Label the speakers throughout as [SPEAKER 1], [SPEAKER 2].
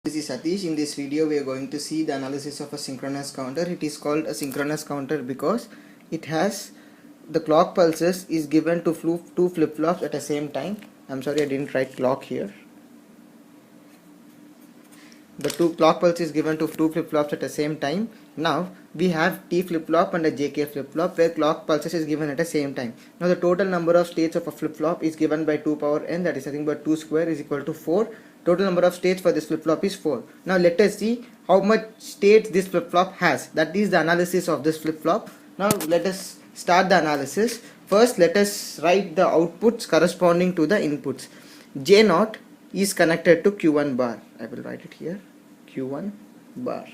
[SPEAKER 1] This is Satish. In this video we are going to see the analysis of a synchronous counter. It is called a synchronous counter because it has the clock pulses is given to two flip-flops at the same time. I'm sorry, I didn't write clock here. The two clock pulse is given to two flip-flops at the same time. Now we have T flip-flop and a JK flip-flop where clock pulses is given at the same time. Now the total number of states of a flip-flop is given by 2 power n, that is nothing but 2 square is equal to 4. Total number of states for this flip-flop is 4. Now let us see how much states this flip-flop has. That is the analysis of this flip-flop. Now let us start the analysis. First let us write the outputs corresponding to the inputs. J0 is connected to Q1 bar. I will write it here, Q1 bar.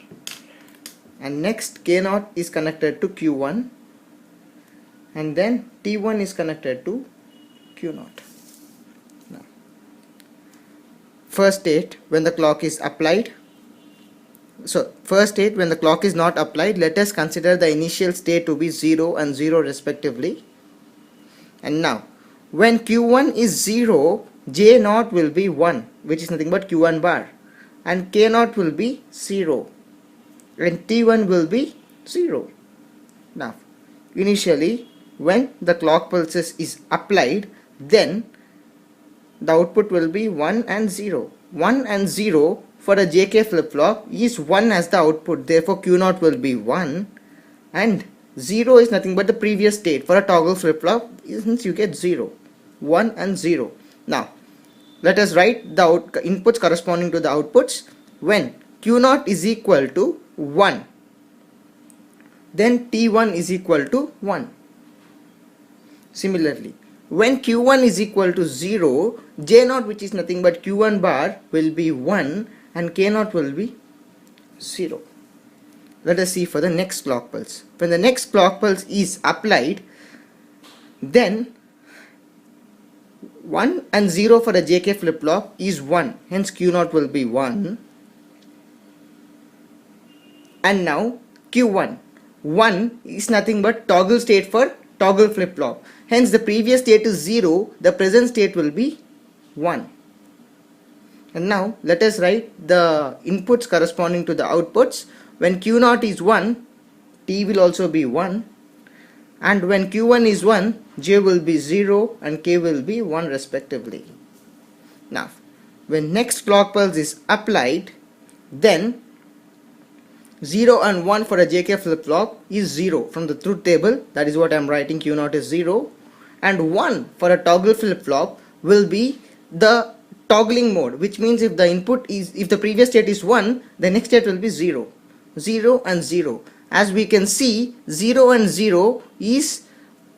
[SPEAKER 1] And next K0 is connected to Q1. And then T1 is connected to Q0. Now, first state when the clock is applied. So first state when the clock is not applied, let us consider the initial state to be 0 and 0 respectively. And now when Q1 is 0, J0 will be 1, which is nothing but Q1 bar, and K0 will be 0 and T1 will be 0. Now initially when the clock pulses is applied, then the output will be 1 and 0. 1 and 0 for a JK flip-flop is 1 as the output, therefore Q0 will be 1, and 0 is nothing but the previous state. For a toggle flip-flop, since you get 0, 1 and 0. Now let us write the inputs corresponding to the outputs. When Q0 is equal to 1, then T1 is equal to 1. Similarly, when Q1 is equal to 0, J0, which is nothing but Q1 bar, will be 1 and K0 will be 0. Let us see for the next clock pulse. When the next clock pulse is applied, then 1 and 0 for a JK flip-flop is 1, hence Q0 will be 1. And now Q1, 1 is nothing but toggle state for toggle flip-flop, hence the previous state is 0, the present state will be 1. And now let us write the inputs corresponding to the outputs. When Q0 is 1, T will also be 1, and when Q1 is 1, J will be 0 and K will be 1 respectively. Now when next clock pulse is applied, then 0 and 1 for a JK flip-flop is 0 from the truth table, that is what I am writing, Q0 is 0, and 1 for a toggle flip-flop will be the toggling mode, which means if the previous state is 1, the next state will be 0. 0 and 0. As we can see, 0 and 0 is,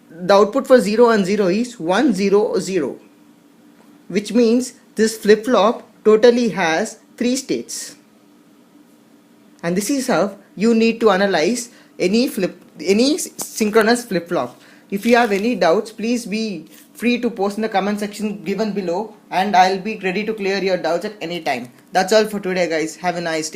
[SPEAKER 1] the output for 0 and 0 is 1 0 0, which means this flip-flop totally has 3 states. And this is how you need to analyze any synchronous flip-flop. If you have any doubts, please be free to post in the comment section given below, and I'll be ready to clear your doubts at any time. That's all for today, guys. Have a nice day.